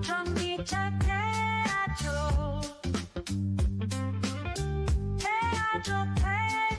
전기차 태아조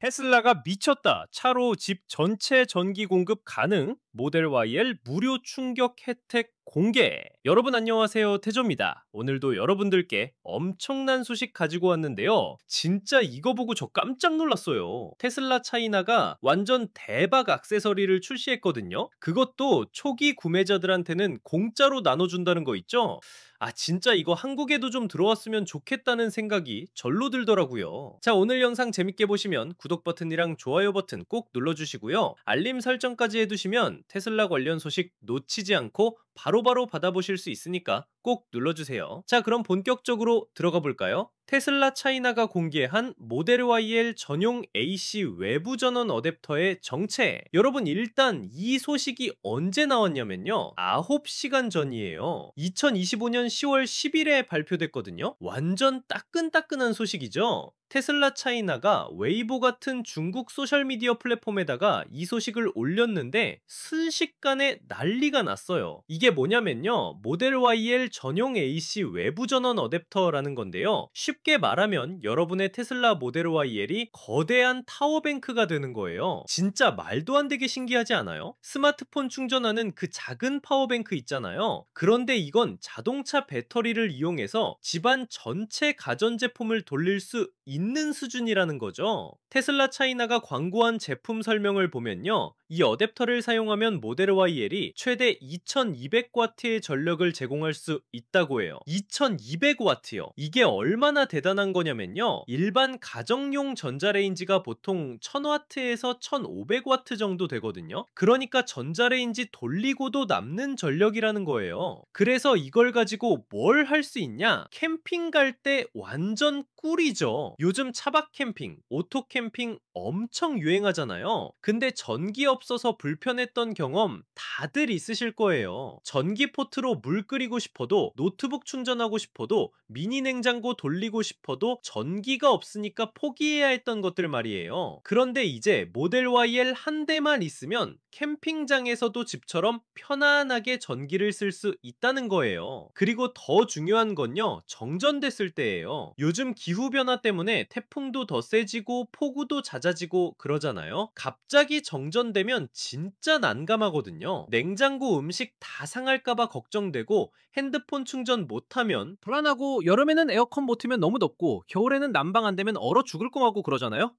테슬라가 미쳤다. 차로 집 전체 전기 공급 가능. 모델 YL 무료 충격 혜택 공개. 여러분 안녕하세요. 태조입니다. 오늘도 여러분들께 엄청난 소식 가지고 왔는데요. 진짜 이거 보고 저 깜짝 놀랐어요. 테슬라 차이나가 완전 대박 액세서리를 출시했거든요. 그것도 초기 구매자들한테는 공짜로 나눠준다는 거 있죠? 아 진짜 이거 한국에도 좀 들어왔으면 좋겠다는 생각이 절로 들더라고요. 자, 오늘 영상 재밌게 보시면 구독 버튼이랑 좋아요 버튼 꼭 눌러주시고요. 알림 설정까지 해두시면 테슬라 관련 소식 놓치지 않고 바로바로 받아보실 수 있으니까 꼭 눌러주세요. 자, 그럼 본격적으로 들어가 볼까요? 테슬라 차이나가 공개한 모델 YL 전용 AC 외부 전원 어댑터의 정체. 여러분 일단 이 소식이 언제 나왔냐면요, 9시간 전이에요. 2025년 10월 10일에 발표됐거든요. 완전 따끈따끈한 소식이죠. 테슬라 차이나가 웨이보 같은 중국 소셜미디어 플랫폼에다가 이 소식을 올렸는데 순식간에 난리가 났어요. 이게 뭐냐면요, 모델 YL 전용 AC 외부 전원 어댑터라는 건데요. 쉽게 말하면 여러분의 테슬라 모델 YL이 거대한 타워뱅크가 되는 거예요. 진짜 말도 안 되게 신기하지 않아요? 스마트폰 충전하는 그 작은 파워뱅크 있잖아요. 그런데 이건 자동차 배터리를 이용해서 집안 전체 가전제품을 돌릴 수 있는 수준이라는 거죠. 테슬라 차이나가 광고한 제품 설명을 보면요, 이 어댑터를 사용하면 모델 YL이 최대 2200W의 전력을 제공할 수 있다고 해요. 2200W요. 이게 얼마나 대단한 거냐면요, 일반 가정용 전자레인지가 보통 1000W에서 1500W 정도 되거든요. 그러니까 전자레인지 돌리고도 남는 전력이라는 거예요. 그래서 이걸 가지고 뭘 할 수 있냐? 캠핑 갈 때 완전 꿀이죠. 요즘 차박 캠핑, 오토 캠핑 엄청 유행하잖아요. 근데 전기 없어서 불편했던 경험 다들 있으실 거예요. 전기 포트로 물 끓이고 싶어도, 노트북 충전하고 싶어도, 미니 냉장고 돌리고 싶어도 전기가 없으니까 포기해야 했던 것들 말이에요. 그런데 이제 모델 YL 한 대만 있으면 캠핑장에서도 집처럼 편안하게 전기를 쓸 수 있다는 거예요. 그리고 더 중요한 건요, 정전됐을 때예요. 요즘 기후변화 때문에 태풍도 더 세지고 폭우도 잦아지고 그러잖아요. 갑자기 정전되면 진짜 난감하거든요. 냉장고 음식 다 상할까봐 걱정되고, 핸드폰 충전 못하면 불안하고, 여름에는 에어컨 못 틀면 너무 덥고, 겨울에는 난방 안 되면 얼어 죽을 것 같고 그러잖아요.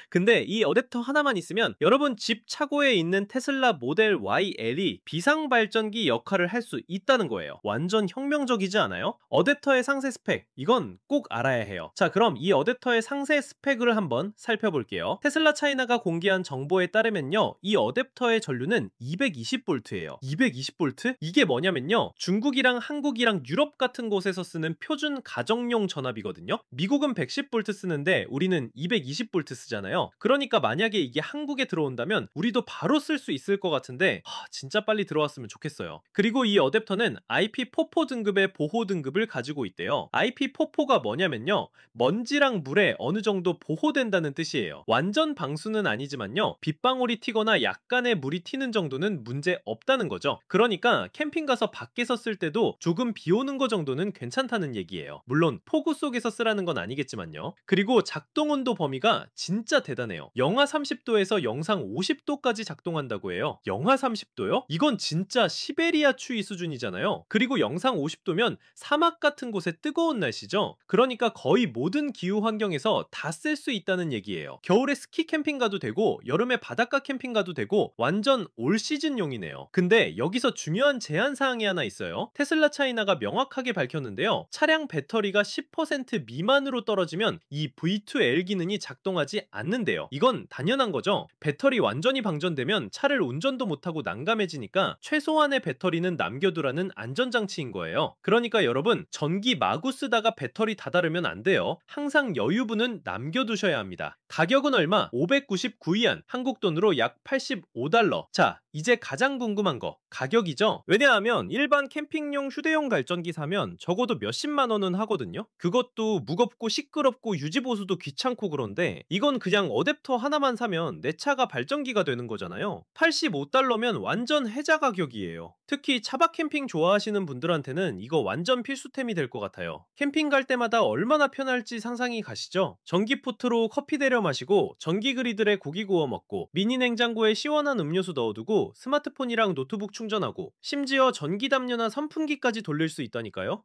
근데 이 어댑터 하나만 있으면 여러분 집 차고에 있는 테슬라 모델 YL이 비상발전기 역할을 할 수 있다는 거예요. 완전 혁명적이지 않아요? 어댑터의 상세 스펙, 이건 꼭 알아야 해요. 자, 그럼 이 어댑터의 상세 스펙을 한번 살펴볼게요. 테슬라 차이나가 공개한 정보에 따르면요, 이 어댑터의 전류는 220V예요. 220V? 이게 뭐냐면요, 중국이랑 한국이랑 유럽 같은 곳에서 쓰는 표준 가정용 전압이거든요. 미국은 110V 쓰는데 우리는 220V 쓰잖아요. 그러니까 만약에 이게 한국에 들어온다면 우리도 바로 쓸 수 있을 것 같은데, 진짜 빨리 들어왔으면 좋겠어요. 그리고 이 어댑터는 IP44 등급의 보호 등급을 가지고 있대요. IP44가 뭐냐면요, 먼지랑 물에 어느 정도 보호된다는 뜻이에요. 완전 방수는 아니지만요, 빗방울이 튀거나 약간의 물이 튀는 정도는 문제 없다는 거죠. 그러니까 캠핑 가서 밖에서 쓸 때도 조금 비 오는 거 정도는 괜찮다는 얘기예요. 물론 폭우 속에서 쓰라는 건 아니겠지만요. 그리고 작동 온도 범위가 진짜 대단해요. 영하 30도에서 영상 50도까지 작동한다고 해요. 영하 30도요? 이건 진짜 시베리아 추위 수준이잖아요. 그리고 영상 50도면 사막 같은 곳의 뜨거운 날씨죠. 그러니까 거의 모든 기후 환경에서 다 쓸 수 있다는 얘기예요. 겨울에 스키 캠핑 가도 되고, 여름에 바닷가 캠핑 가도 되고, 완전 올 시즌용이네요. 근데 여기서 중요한 제한 사항이 하나 있어요. 테슬라 차이나가 명확하게 밝혔는데요, 차량 배터리가 10% 미만으로 떨어지면 이 V2L 기능이 작동하지 않는데요. 이건 당연한 거죠. 배터리 완전히 방전되면 차를 운전도 못하고 난감해지니까 최소한의 배터리는 남겨두라는 안전장치인 거예요. 그러니까 여러분, 전기 마구 쓰다가 배터리 다 닳으면 안 돼요. 항상 여유분은 남겨두셔야 합니다. 가격은 얼마? 599위안, 한국 돈으로 약 85달러. 자, 이제 가장 궁금한 거, 가격이죠? 왜냐하면 일반 캠핑용 휴대용 발전기 사면 적어도 몇십만 원은 하거든요. 그것도 무겁고 시끄럽고 유지보수도 귀찮고. 그런데 이건 그냥 어댑터 하나만 사면 내 차가 발전기가 되는 거잖아요. 있잖아요. $85면 완전 혜자 가격이에요. 특히 차박 캠핑 좋아하시는 분들한테는 이거 완전 필수템이 될 것 같아요. 캠핑 갈 때마다 얼마나 편할지 상상이 가시죠? 전기포트로 커피 데려 마시고 전기 그리들에 고기 구워 먹고 미니 냉장고에 시원한 음료수 넣어두고 스마트폰이랑 노트북 충전하고 심지어 전기 담요나 선풍기까지 돌릴 수 있다니까요.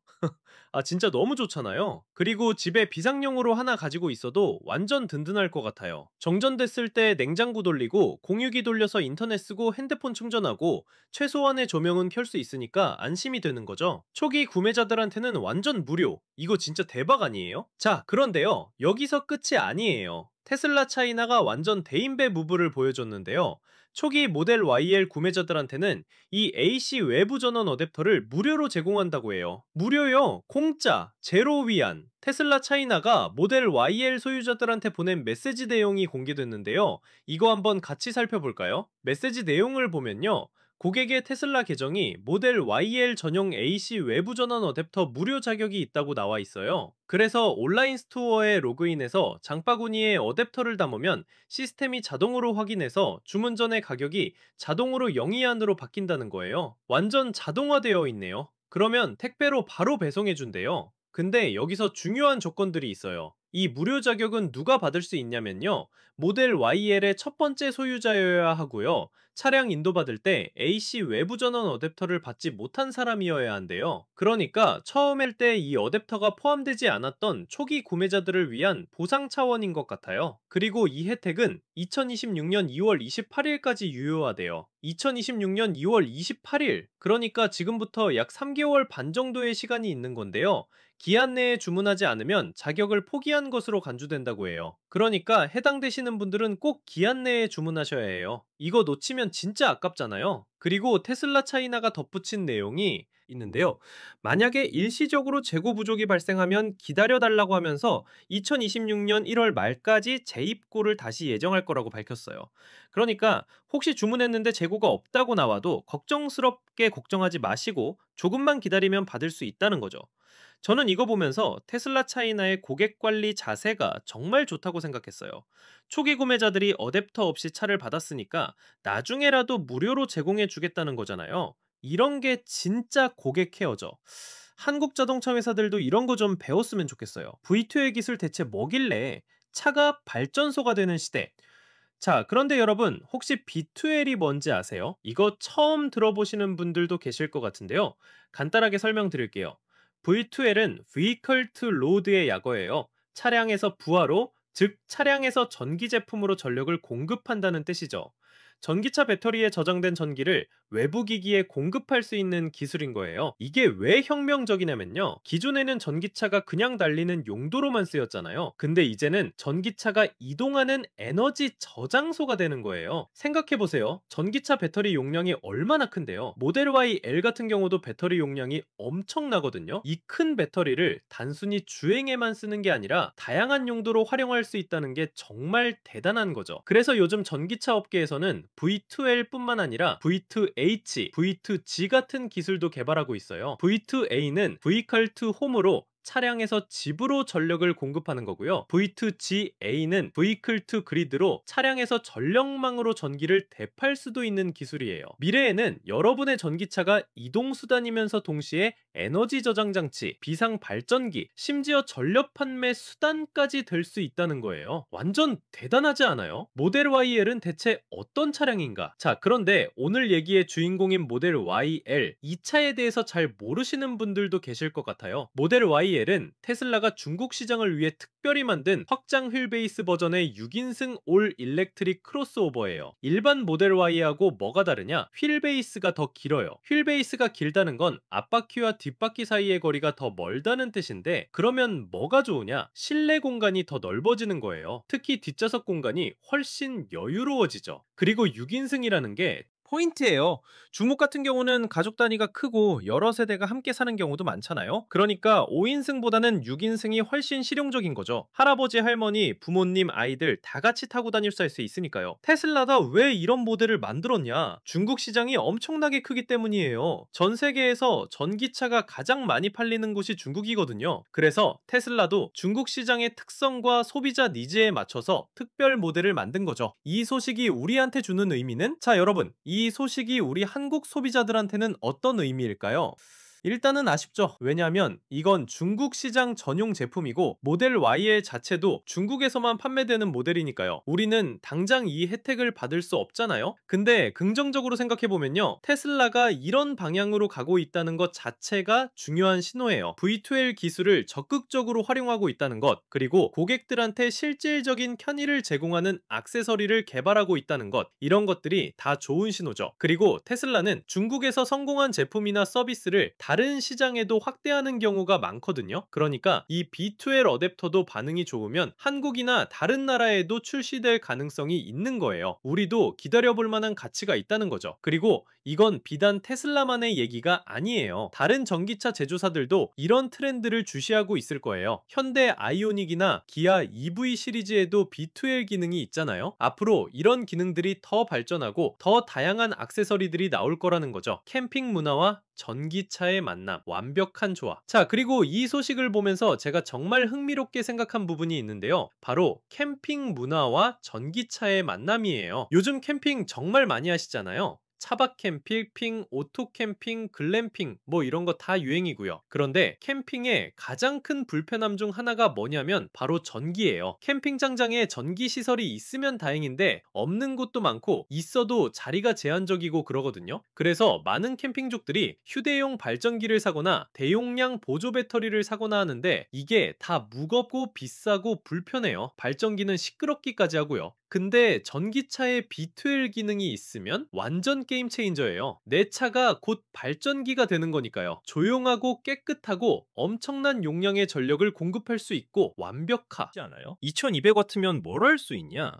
아, 진짜 너무 좋잖아요. 그리고 집에 비상용으로 하나 가지고 있어도 완전 든든할 것 같아요. 정전됐을 때 냉장고 돌리고 공유기 돌려서 인터넷 쓰고 핸드폰 충전하고 최소한의 조명은 켤 수 있으니까 안심이 되는 거죠. 초기 구매자들한테는 완전 무료. 이거 진짜 대박 아니에요? 자, 그런데요. 여기서 끝이 아니에요. 테슬라 차이나가 완전 대인배 무브를 보여줬는데요. 초기 모델 YL 구매자들한테는 이 AC 외부 전원 어댑터를 무료로 제공한다고 해요. 무료요, 공짜, 제로 위안. 테슬라 차이나가 모델 YL 소유자들한테 보낸 메시지 내용이 공개됐는데요. 이거 한번 같이 살펴볼까요? 메시지 내용을 보면요. 고객의 테슬라 계정이 모델 YL 전용 AC 외부 전원 어댑터 무료 자격이 있다고 나와 있어요. 그래서 온라인 스토어에 로그인해서 장바구니에 어댑터를 담으면 시스템이 자동으로 확인해서 주문 전의 가격이 자동으로 영이안으로 바뀐다는 거예요. 완전 자동화되어 있네요. 그러면 택배로 바로 배송해준대요. 근데 여기서 중요한 조건들이 있어요. 이 무료 자격은 누가 받을 수 있냐면요. 모델 YL의 첫 번째 소유자여야 하고요. 차량 인도받을 때 AC 외부 전원 어댑터를 받지 못한 사람이어야 한대요. 그러니까 처음일 때 이 어댑터가 포함되지 않았던 초기 구매자들을 위한 보상 차원인 것 같아요. 그리고 이 혜택은 2026년 2월 28일까지 유효하대요. 2026년 2월 28일, 그러니까 지금부터 약 3개월 반 정도의 시간이 있는 건데요. 기한 내에 주문하지 않으면 자격을 포기한 것으로 간주된다고 해요. 그러니까 해당되시는 분들은 꼭 기한 내에 주문하셔야 해요. 이거 놓치면 진짜 아깝잖아요. 그리고 테슬라 차이나가 덧붙인 내용이 있는데요. 만약에 일시적으로 재고 부족이 발생하면 기다려달라고 하면서 2026년 1월 말까지 재입고를 다시 예정할 거라고 밝혔어요. 그러니까 혹시 주문했는데 재고가 없다고 나와도 걱정스럽게 걱정하지 마시고 조금만 기다리면 받을 수 있다는 거죠. 저는 이거 보면서 테슬라 차이나의 고객 관리 자세가 정말 좋다고 생각했어요. 초기 구매자들이 어댑터 없이 차를 받았으니까 나중에라도 무료로 제공해 주겠다는 거잖아요. 이런 게 진짜 고객 케어죠. 한국 자동차 회사들도 이런 거 좀 배웠으면 좋겠어요. V2의 기술 대체 뭐길래 차가 발전소가 되는 시대. 자, 그런데 여러분, 혹시 B2L이 뭔지 아세요? 이거 처음 들어보시는 분들도 계실 것 같은데요. 간단하게 설명드릴게요. V2L은 Vehicle to Load의 약어예요. 차량에서 부하로, 즉 차량에서 전기 제품으로 전력을 공급한다는 뜻이죠. 전기차 배터리에 저장된 전기를 외부 기기에 공급할 수 있는 기술인 거예요. 이게 왜 혁명적이냐면요. 기존에는 전기차가 그냥 달리는 용도로만 쓰였잖아요. 근데 이제는 전기차가 이동하는 에너지 저장소가 되는 거예요. 생각해보세요. 전기차 배터리 용량이 얼마나 큰데요. 모델 Y L 같은 경우도 배터리 용량이 엄청나거든요. 이 큰 배터리를 단순히 주행에만 쓰는 게 아니라 다양한 용도로 활용할 수 있다는 게 정말 대단한 거죠. 그래서 요즘 전기차 업계에서는 V2L 뿐만 아니라 V2H, V2G 같은 기술도 개발하고 있어요. V2A는 Vehicle to Home으로 차량에서 집으로 전력을 공급하는 거고요. V2GA는 Vehicle to Grid로 차량에서 전력망으로 전기를 대팔 수도 있는 기술이에요. 미래에는 여러분의 전기차가 이동수단이면서 동시에 에너지 저장 장치, 비상 발전기, 심지어 전력 판매 수단까지 될 수 있다는 거예요. 완전 대단하지 않아요? 모델 YL은 대체 어떤 차량인가? 자, 그런데 오늘 얘기의 주인공인 모델 YL, 이 차에 대해서 잘 모르시는 분들도 계실 것 같아요. 모델 YL은 테슬라가 중국 시장을 위해 특별히 만든 확장 휠 베이스 버전의 6인승 올 일렉트릭 크로스오버예요. 일반 모델 Y하고 뭐가 다르냐? 휠 베이스가 더 길어요. 휠 베이스가 길다는 건 앞바퀴와 뒷바퀴 사이의 거리가 더 멀다는 뜻인데, 그러면 뭐가 좋으냐? 실내 공간이 더 넓어지는 거예요. 특히 뒷좌석 공간이 훨씬 여유로워지죠. 그리고 6인승이라는 게 포인트예요. 주목 같은 경우는 가족 단위가 크고 여러 세대가 함께 사는 경우도 많잖아요. 그러니까 5인승보다는 6인승이 훨씬 실용적인 거죠. 할아버지, 할머니, 부모님, 아이들 다 같이 타고 다닐 수 있으니까요. 테슬라가 왜 이런 모델을 만들었냐? 중국 시장이 엄청나게 크기 때문이에요. 전 세계에서 전기차가 가장 많이 팔리는 곳이 중국이거든요. 그래서 테슬라도 중국 시장의 특성과 소비자 니즈에 맞춰서 특별 모델을 만든 거죠. 이 소식이 우리한테 주는 의미는, 자 여러분, 이 소식이 우리 한국 소비자들한테는 어떤 의미일까요? 일단은 아쉽죠. 왜냐하면 이건 중국 시장 전용 제품이고 모델 YL 자체도 중국에서만 판매되는 모델이니까요. 우리는 당장 이 혜택을 받을 수 없잖아요. 근데 긍정적으로 생각해보면요, 테슬라가 이런 방향으로 가고 있다는 것 자체가 중요한 신호예요. V2L 기술을 적극적으로 활용하고 있다는 것, 그리고 고객들한테 실질적인 편의를 제공하는 액세서리를 개발하고 있다는 것, 이런 것들이 다 좋은 신호죠. 그리고 테슬라는 중국에서 성공한 제품이나 서비스를 다른 시장에도 확대하는 경우가 많거든요. 그러니까 이 B2L 어댑터도 반응이 좋으면 한국이나 다른 나라에도 출시될 가능성이 있는 거예요. 우리도 기다려볼 만한 가치가 있다는 거죠. 그리고 이건 비단 테슬라만의 얘기가 아니에요. 다른 전기차 제조사들도 이런 트렌드를 주시하고 있을 거예요. 현대 아이오닉이나 기아 EV 시리즈에도 B2L 기능이 있잖아요. 앞으로 이런 기능들이 더 발전하고 더 다양한 액세서리들이 나올 거라는 거죠. 캠핑 문화와 전기차의 만남, 완벽한 조화. 자, 그리고 이 소식을 보면서 제가 정말 흥미롭게 생각한 부분이 있는데요. 바로 캠핑 문화와 전기차의 만남이에요. 요즘 캠핑 정말 많이 하시잖아요. 차박 캠핑, 오토 캠핑, 글램핑 뭐 이런 거 다 유행이고요. 그런데 캠핑의 가장 큰 불편함 중 하나가 뭐냐면 바로 전기예요. 캠핑장장에 전기 시설이 있으면 다행인데 없는 곳도 많고 있어도 자리가 제한적이고 그러거든요. 그래서 많은 캠핑족들이 휴대용 발전기를 사거나 대용량 보조 배터리를 사거나 하는데 이게 다 무겁고 비싸고 불편해요. 발전기는 시끄럽기까지 하고요. 근데 전기차에 B2L 기능이 있으면 완전 게임 체인저예요. 내 차가 곧 발전기가 되는 거니까요. 조용하고 깨끗하고 엄청난 용량의 전력을 공급할 수 있고 완벽하지 않아요? 2200W면 뭘 할 수 있냐?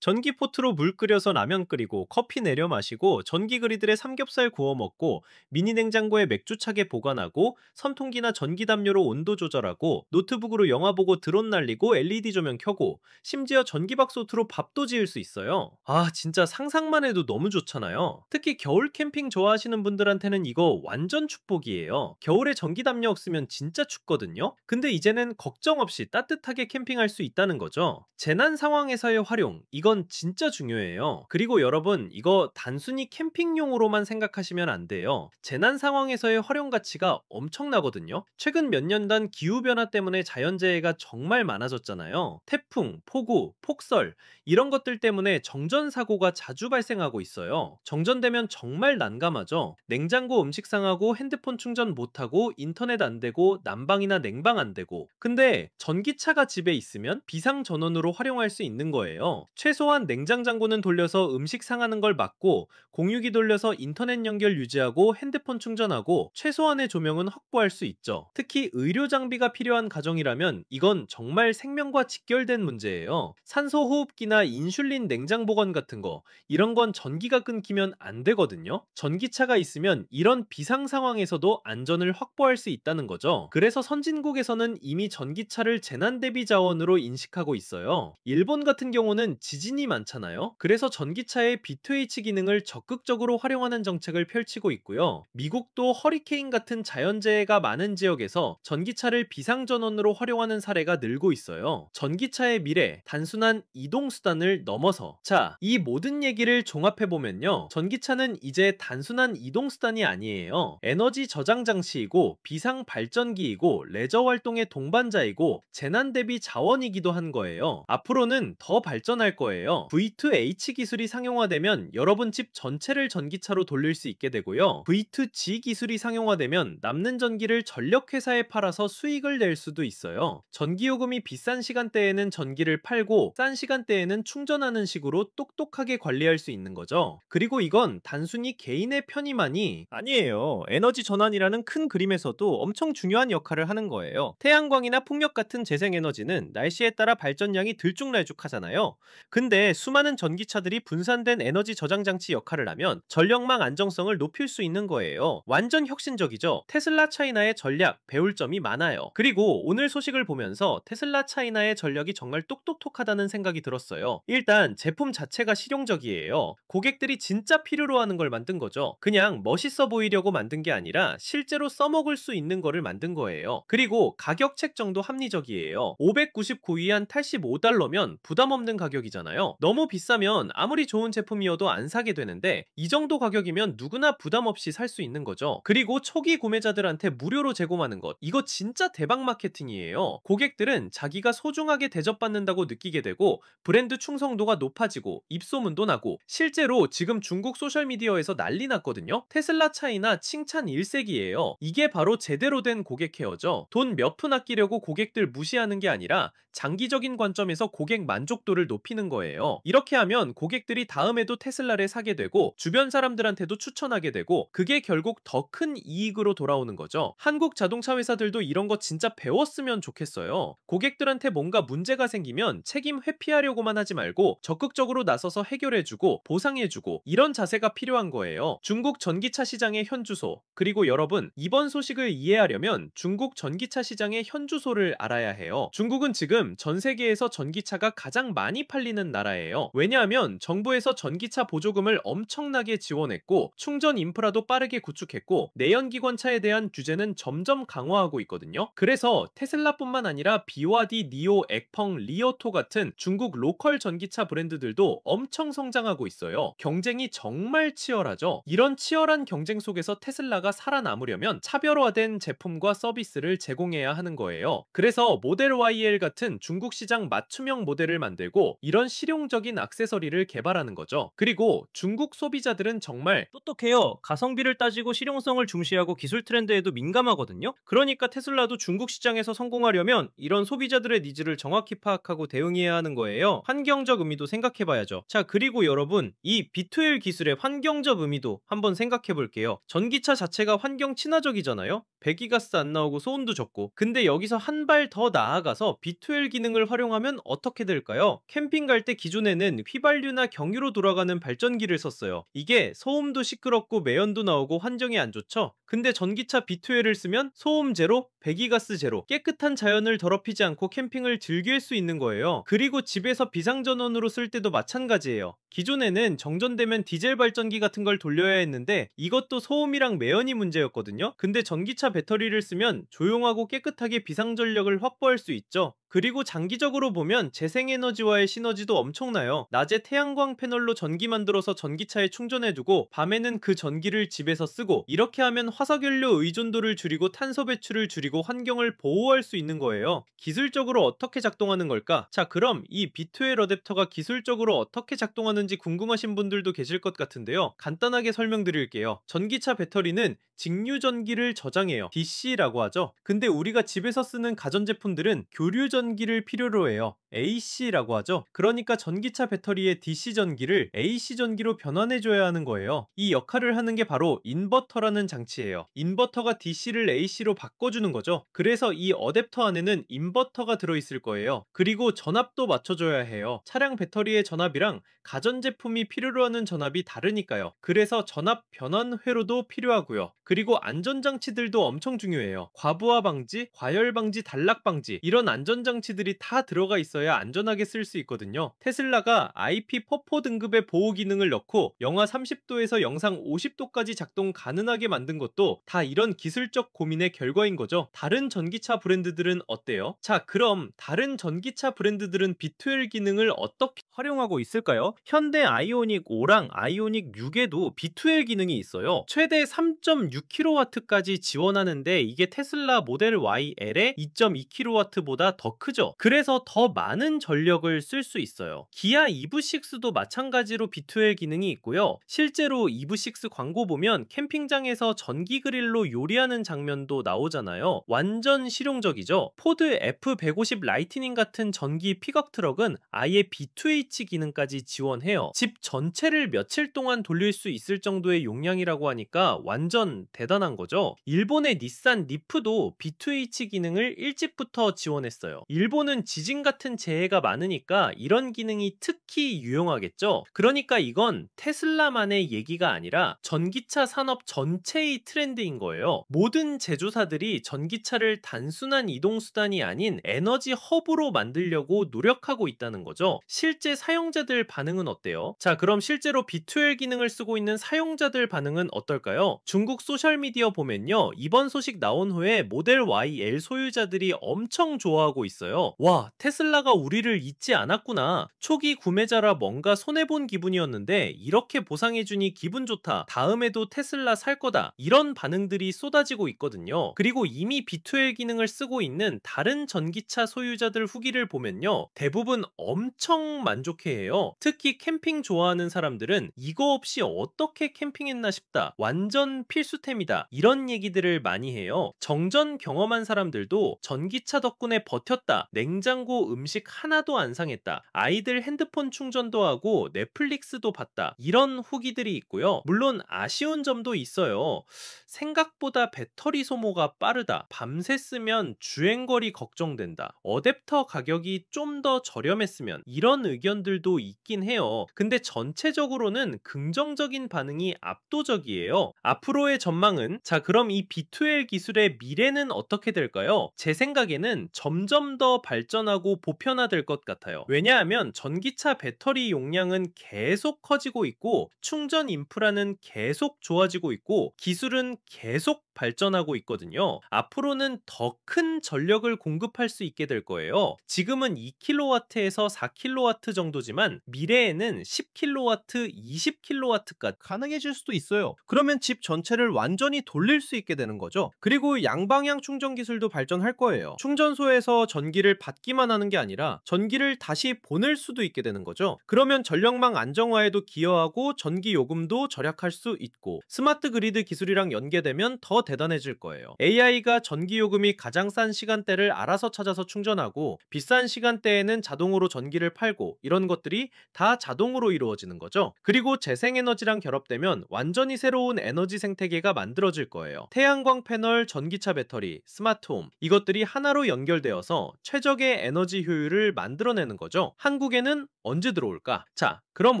전기 포트로 물 끓여서 라면 끓이고 커피 내려 마시고 전기 그리들에 삼겹살 구워 먹고 미니 냉장고에 맥주 차게 보관하고 선풍기나 전기 담요로 온도 조절하고 노트북으로 영화 보고 드론 날리고 LED 조명 켜고 심지어 전기밥솥으로 밥도 지을 수 있어요. 아, 진짜 상상만 해도 너무 좋잖아요. 특히 겨울 캠핑 좋아하시는 분들한테는 이거 완전 축복이에요. 겨울에 전기 담요 없으면 진짜 춥거든요. 근데 이제는 걱정 없이 따뜻하게 캠핑할 수 있다는 거죠. 재난 상황에서의 활용, 이건 진짜 중요해요. 그리고 여러분, 이거 단순히 캠핑용으로만 생각하시면 안 돼요. 재난 상황에서의 활용 가치가 엄청나거든요. 최근 몇 년간 기후변화 때문에 자연재해가 정말 많아졌잖아요. 태풍, 폭우, 폭설 이런 것들 때문에 정전사고가 자주 발생하고 있어요. 정전되면 정말 난감하죠. 냉장고 음식 상하고 핸드폰 충전 못하고 인터넷 안 되고 난방이나 냉방 안 되고. 근데 전기차가 집에 있으면 비상전원으로 활용할 수 있는 거예요. 최소한 냉장장고는 돌려서 음식 상하는 걸 막고 공유기 돌려서 인터넷 연결 유지하고 핸드폰 충전하고 최소한의 조명은 확보할 수 있죠. 특히 의료 장비가 필요한 가정이라면 이건 정말 생명과 직결된 문제예요. 산소호흡기나 인슐린 냉장 보관 같은 거, 이런 건 전기가 끊기면 안 되거든요. 전기차가 있으면 이런 비상 상황에서도 안전을 확보할 수 있다는 거죠. 그래서 선진국에서는 이미 전기차를 재난 대비 자원으로 인식하고 있어요. 일본 같은 경우는 지진이 많잖아요. 그래서 전기차의 B2H 기능을 적극적으로 활용하는 정책을 펼치고 있고요. 미국도 허리케인 같은 자연재해가 많은 지역에서 전기차를 비상전원으로 활용하는 사례가 늘고 있어요. 전기차의 미래, 단순한 이동수단을 넘어서, 자, 이 모든 얘기를 종합해보면요, 전기차는 이제 단순한 이동수단이 아니에요. 에너지 저장 장치이고 비상 발전기이고 레저 활동의 동반자이고 재난 대비 자원이기도 한 거예요. 앞으로는 더 발전할 거예요. V2H 기술이 상용화되면 여러분 집 전체를 전기차로 돌릴 수 있게 되고요. V2G 기술이 상용화되면 남는 전기를 전력회사에 팔아서 수익을 낼 수도 있어요. 전기요금이 비싼 시간대에는 전기를 팔고 싼 시간대에는 때는 충전하는 식으로 똑똑하게 관리할 수 있는 거죠. 그리고 이건 단순히 개인의 편의만이 아니에요. 에너지 전환이라는 큰 그림에서도 엄청 중요한 역할을 하는 거예요. 태양광이나 풍력 같은 재생에너지는 날씨에 따라 발전량이 들쭉날쭉하잖아요. 근데 수많은 전기차들이 분산된 에너지 저장 장치 역할을 하면 전력망 안정성을 높일 수 있는 거예요. 완전 혁신적이죠. 테슬라 차이나의 전략 배울 점이 많아요. 그리고 오늘 소식을 보면서 테슬라 차이나의 전략이 정말 똑똑똑하다는 생각이 들었어요. 일단 제품 자체가 실용적이에요. 고객들이 진짜 필요로 하는 걸 만든 거죠. 그냥 멋있어 보이려고 만든 게 아니라 실제로 써먹을 수 있는 거를 만든 거예요. 그리고 가격 책정도 합리적이에요. 599위안 85달러면 부담 없는 가격이잖아요. 너무 비싸면 아무리 좋은 제품이어도 안 사게 되는데 이 정도 가격이면 누구나 부담 없이 살 수 있는 거죠. 그리고 초기 구매자들한테 무료로 제공하는 것, 이거 진짜 대박 마케팅이에요. 고객들은 자기가 소중하게 대접받는다고 느끼게 되고 브랜드 충성도가 높아지고 입소문도 나고, 실제로 지금 중국 소셜미디어에서 난리 났거든요. 테슬라 차이나 칭찬 일색이에요. 이게 바로 제대로 된 고객 케어죠. 돈 몇 푼 아끼려고 고객들 무시하는 게 아니라 장기적인 관점에서 고객 만족도를 높이는 거예요. 이렇게 하면 고객들이 다음에도 테슬라를 사게 되고 주변 사람들한테도 추천하게 되고, 그게 결국 더 큰 이익으로 돌아오는 거죠. 한국 자동차 회사들도 이런 거 진짜 배웠으면 좋겠어요. 고객들한테 뭔가 문제가 생기면 책임 회피하려고만 하지 말고 적극적으로 나서서 해결해주고 보상해주고, 이런 자세가 필요한 거예요. 중국 전기차 시장의 현주소, 그리고 여러분, 이번 소식을 이해하려면 중국 전기차 시장의 현주소를 알아야 해요. 중국은 지금 전 세계에서 전기차가 가장 많이 팔리는 나라예요. 왜냐하면 정부에서 전기차 보조금을 엄청나게 지원했고 충전 인프라도 빠르게 구축했고 내연기관차에 대한 규제는 점점 강화하고 있거든요. 그래서 테슬라뿐만 아니라 비와디, 니오, 액펑, 리어토 같은 중국 로컬 전기차 브랜드들도 엄청 성장하고 있어요. 경쟁이 정말 치열하죠. 이런 치열한 경쟁 속에서 테슬라가 살아남으려면 차별화된 제품과 서비스를 제공해야 하는 거예요. 그래서 모델 YL 같은 중국 시장 맞춤형 모델을 만들고 이런 실용적인 액세서리를 개발하는 거죠. 그리고 중국 소비자들은 정말 똑똑해요. 가성비를 따지고 실용성을 중시하고 기술 트렌드에도 민감하거든요. 그러니까 테슬라도 중국 시장에서 성공하려면 이런 소비자들의 니즈를 정확히 파악하고 대응해야 하는 거예요. 환경적 의미도 생각해봐야죠. 자, 그리고 여러분, 이 B2L 기술의 환경적 의미도 한번 생각해 볼게요. 전기차 자체가 환경 친화적이잖아요. 배기가스 안 나오고 소음도 적고. 근데 여기서 한 발 더 나아가서 B2L 기능을 활용하면 어떻게 될까요? 캠핑 갈 때 기존에는 휘발유나 경유로 돌아가는 발전기를 썼어요. 이게 소음도 시끄럽고 매연도 나오고 환경에 안 좋죠? 근데 전기차 B2L을 쓰면 소음 제로, 배기가스 제로, 깨끗한 자연을 더럽히지 않고 캠핑을 즐길 수 있는 거예요. 그리고 집에서 비상전원으로 쓸 때도 마찬가지예요. 기존에는 정전되면 디젤 발전기 같은 걸 돌려야 했는데 이것도 소음이랑 매연이 문제였거든요. 근데 전기차 배터리를 쓰면 조용하고 깨끗하게 비상전력을 확보할 수 있죠. 그리고 장기적으로 보면 재생에너지와의 시너지도 엄청나요. 낮에 태양광 패널로 전기 만들어서 전기차에 충전해두고 밤에는 그 전기를 집에서 쓰고, 이렇게 하면 화석연료 의존도를 줄이고 탄소 배출을 줄이고 환경을 보호할 수 있는 거예요. 기술적으로 어떻게 작동하는 걸까? 자, 그럼 이 B2L 어댑터가 기술적으로 어떻게 작동하는지 궁금하신 분들도 계실 것 같은데요. 간단하게 설명드릴게요. 전기차 배터리는 직류 전기를 저장해요. DC라고 하죠. 근데 우리가 집에서 쓰는 가전제품들은 교류 전기를 필요로 해요. AC라고 하죠. 그러니까 전기차 배터리의 DC 전기를 AC 전기로 변환해줘야 하는 거예요. 이 역할을 하는 게 바로 인버터라는 장치예요. 인버터가 DC를 AC로 바꿔주는 거죠. 그래서 이 어댑터 안에는 인버터가 들어있을 거예요. 그리고 전압도 맞춰줘야 해요. 차량 배터리의 전압이랑 가전제품이 필요로 하는 전압이 다르니까요. 그래서 전압 변환 회로도 필요하고요. 그리고 안전장치들도 엄청 중요해요. 과부하 방지, 과열 방지, 단락 방지, 이런 안전장치들이 다 들어가 있어야 안전하게 쓸 수 있거든요. 테슬라가 IP44 등급의 보호 기능을 넣고 영하 30도에서 영상 50도까지 작동 가능하게 만든 것도 다 이런 기술적 고민의 결과인 거죠. 다른 전기차 브랜드들은 어때요? 자, 그럼 다른 전기차 브랜드들은 B2L 기능을 어떻게 활용하고 있을까요? 현대 아이오닉 5랑 아이오닉 6에도 B2L 기능이 있어요. 최대 3.6kW까지 지원하는데 이게 테슬라 모델 YL의 2.2kW보다 더 크죠. 그래서 더 많은 전력을 쓸 수 있어요. 기아 EV6도 마찬가지로 B2L 기능이 있고요. 실제로 EV6 광고 보면 캠핑장에서 전기 그릴로 요리하는 장면도 나오잖아요. 완전 실용적이죠. 포드 F150 라이트닝 같은 전기 픽업 트럭은 아예 B2H 기능까지 지원해요. 집 전체를 며칠 동안 돌릴 수 있을 정도의 용량이라고 하니까 완전 대단한 거죠. 일본의 닛산 리프도 B2H 기능을 일찍부터 지원했어요. 일본은 지진 같은 재해가 많으니까 이런 기능이 특히 유용하겠죠. 그러니까 이건 테슬라만의 얘기가 아니라 전기차 산업 전체의 트렌드인 거예요. 모든 제조사들이 전기차를 단순한 이동수단이 아닌 에너지 허브로 만들려고 노력하고 있다는 거죠. 실제 사용자들 반응은 어때요? 자, 그럼 실제로 B2L 기능을 쓰고 있는 사용자들 반응은 어떨까요? 중국 소셜미디어 보면요, 이번 소식 나온 후에 모델 YL 소유자들이 엄청 좋아하고 있어요. 와, 테슬라가 우리를 잊지 않았구나. 초기 구매자라 뭔가 손해본 기분이었는데 이렇게 보상해주니 기분 좋다. 다음에도 테슬라 살 거다. 이런 반응들이 쏟아지고 있거든요. 그리고 이미 B2L 기능을 쓰고 있는 다른 전기차 소유자들 후기를 보면요, 대부분 엄청 만족해해요. 특히 캠핑 좋아하는 사람들은 이거 없이 어떻게 캠핑했나 싶다. 완전 필수템이다. 이런 얘기들을 많이 해요. 정전 경험한 사람들도 전기차 덕분에 버텼다. 냉장고 음식 하나도 안 상했다. 아이들 핸드폰 충전도 하고 넷플릭스도 봤다. 이런 후기들이 있고요. 물론 아쉬운 점도 있어요. 생각보다 배터리 소모가 빠르다. 밤새 쓰면 주행거리 걱정된다. 어댑터 가격이 좀 더 저렴했으면, 이런 의견들도 있긴 해요. 근데 전체적으로는 긍정적인 반응이 압도적이에요. 앞으로의 전망은, 자, 그럼 이 B2L 기술의 미래는 어떻게 될까요? 제 생각에는 점점 더 발전하고 보편화될 것 같아요. 왜냐하면 전기차 배터리 용량은 계속 커지고 있고 충전 인프라는 계속 좋아지고 있고 기술은 계속 발전하고 있거든요. 앞으로는 더 큰 전력을 공급할 수 있게 될 거예요. 지금은 2kW에서 4kW 정도지만 미래에는 10kW, 20kW까지 가능해질 수도 있어요. 그러면 집 전체를 완전히 돌릴 수 있게 되는 거죠. 그리고 양방향 충전 기술도 발전할 거예요. 충전소에서 전기를 받기만 하는 게 아니라 전기를 다시 보낼 수도 있게 되는 거죠. 그러면 전력망 안정화에도 기여하고 전기 요금도 절약할 수 있고 스마트 그리드 기술이랑 연계되면 더 대단해질 거예요. AI가 전기 요금이 가장 싼 시간대를 알아서 찾아서 충전하고 비싼 시간대에는 자동으로 전기를 팔고, 이런 것들이 다 자동으로 이루어지는 거죠. 그리고 재생에너지랑 결합되면 완전히 새로운 에너지 생태계가 만들어질 거예요. 태양광 패널, 전기차 배터리, 스마트홈, 이것들이 하나로 연결되어서 최적의 에너지 효율을 만들어내는 거죠. 한국에는 언제 들어올까? 자, 그럼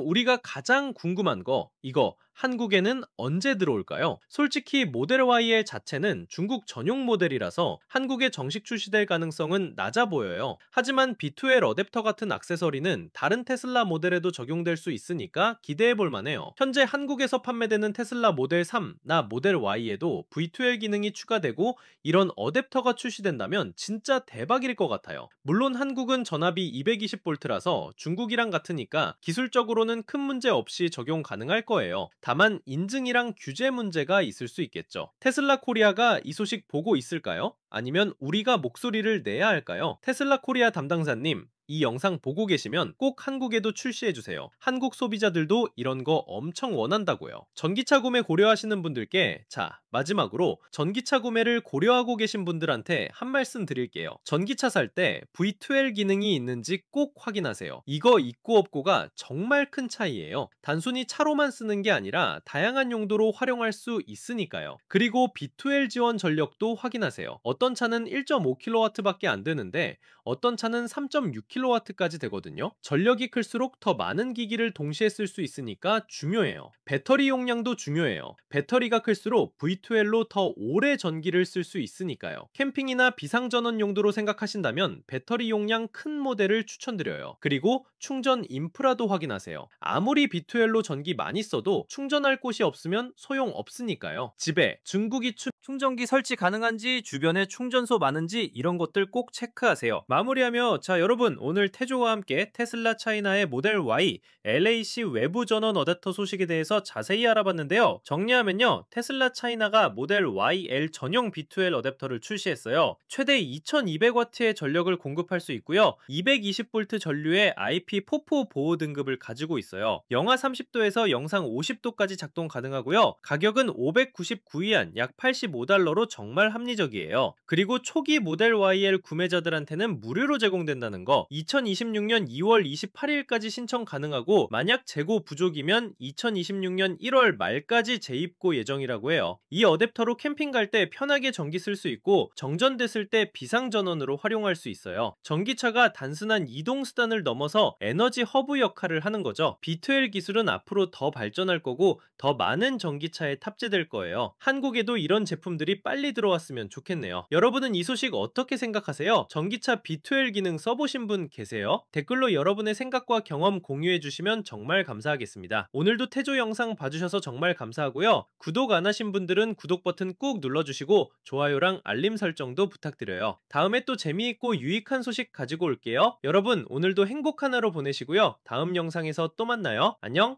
우리가 가장 궁금한 거, 이거 한국에는 언제 들어올까요? 솔직히 모델 Y의 자체는 중국 전용 모델이라서 한국에 정식 출시될 가능성은 낮아 보여요. 하지만 B2L 어댑터 같은 액세서리는 다른 테슬라 모델에도 적용될 수 있으니까 기대해 볼 만해요. 현재 한국에서 판매되는 테슬라 모델 3나 모델 Y에도 V2L 기능이 추가되고 이런 어댑터가 출시된다면 진짜 대박일 것 같아요. 물론 한국은 전압이 220V라서 중국이랑 같으니까 기술적으로는 큰 문제 없이 적용 가능할 거예요. 다만 인증이랑 규제 문제가 있을 수 있겠죠. 테슬라 코리아가 이 소식 보고 있을까요? 아니면 우리가 목소리를 내야 할까요? 테슬라 코리아 담당자님, 이 영상 보고 계시면 꼭 한국에도 출시해주세요. 한국 소비자들도 이런 거 엄청 원한다고요. 전기차 구매 고려하시는 분들께, 자, 마지막으로 전기차 구매를 고려하고 계신 분들한테 한 말씀 드릴게요. 전기차 살 때 V2L 기능이 있는지 꼭 확인하세요. 이거 있고 없고가 정말 큰 차이예요. 단순히 차로만 쓰는 게 아니라 다양한 용도로 활용할 수 있으니까요. 그리고 B2L 지원 전력도 확인하세요. 어떤 차는 1.5kW밖에 안 되는데 어떤 차는 3.6kW까지 되거든요. 전력이 클수록 더 많은 기기를 동시에 쓸 수 있으니까 중요해요. 배터리 용량도 중요해요. 배터리가 클수록 V2L로 더 오래 전기를 쓸 수 있으니까요. 캠핑이나 비상전원 용도로 생각하신다면 배터리 용량 큰 모델을 추천드려요. 그리고 충전 인프라도 확인하세요. 아무리 B2L로 전기 많이 써도 충전할 곳이 없으면 소용없으니까요. 집에 중국이 충전기 설치 가능한지, 주변에 충전소 많은지, 이런 것들 꼭 체크하세요. 마무리하며, 자, 여러분, 오늘 오늘 태조와 함께 테슬라 차이나의 모델 Y, LAC 외부 전원 어댑터 소식에 대해서 자세히 알아봤는데요. 정리하면요, 테슬라 차이나가 모델 YL 전용 B2L 어댑터를 출시했어요. 최대 2200W의 전력을 공급할 수 있고요. 220V 전류의 IP44 보호 등급을 가지고 있어요. 영하 30도에서 영상 50도까지 작동 가능하고요. 가격은 599위안, 약 85달러로 정말 합리적이에요. 그리고 초기 모델 YL 구매자들한테는 무료로 제공된다는 거, 2026년 2월 28일까지 신청 가능하고 만약 재고 부족이면 2026년 1월 말까지 재입고 예정이라고 해요. 이 어댑터로 캠핑 갈 때 편하게 전기 쓸 수 있고 정전됐을 때 비상전원으로 활용할 수 있어요. 전기차가 단순한 이동수단을 넘어서 에너지 허브 역할을 하는 거죠. B2L 기술은 앞으로 더 발전할 거고 더 많은 전기차에 탑재될 거예요. 한국에도 이런 제품들이 빨리 들어왔으면 좋겠네요. 여러분은 이 소식 어떻게 생각하세요? 전기차 B2L 기능 써보신 분 계세요? 댓글로 여러분의 생각과 경험 공유해 주시면 정말 감사하겠습니다. 오늘도 태조 영상 봐주셔서 정말 감사하고요. 구독 안 하신 분들은 구독 버튼 꾹 눌러주시고 좋아요랑 알림 설정도 부탁드려요. 다음에 또 재미있고 유익한 소식 가지고 올게요. 여러분 오늘도 행복한 하루 보내시고요. 다음 영상에서 또 만나요. 안녕.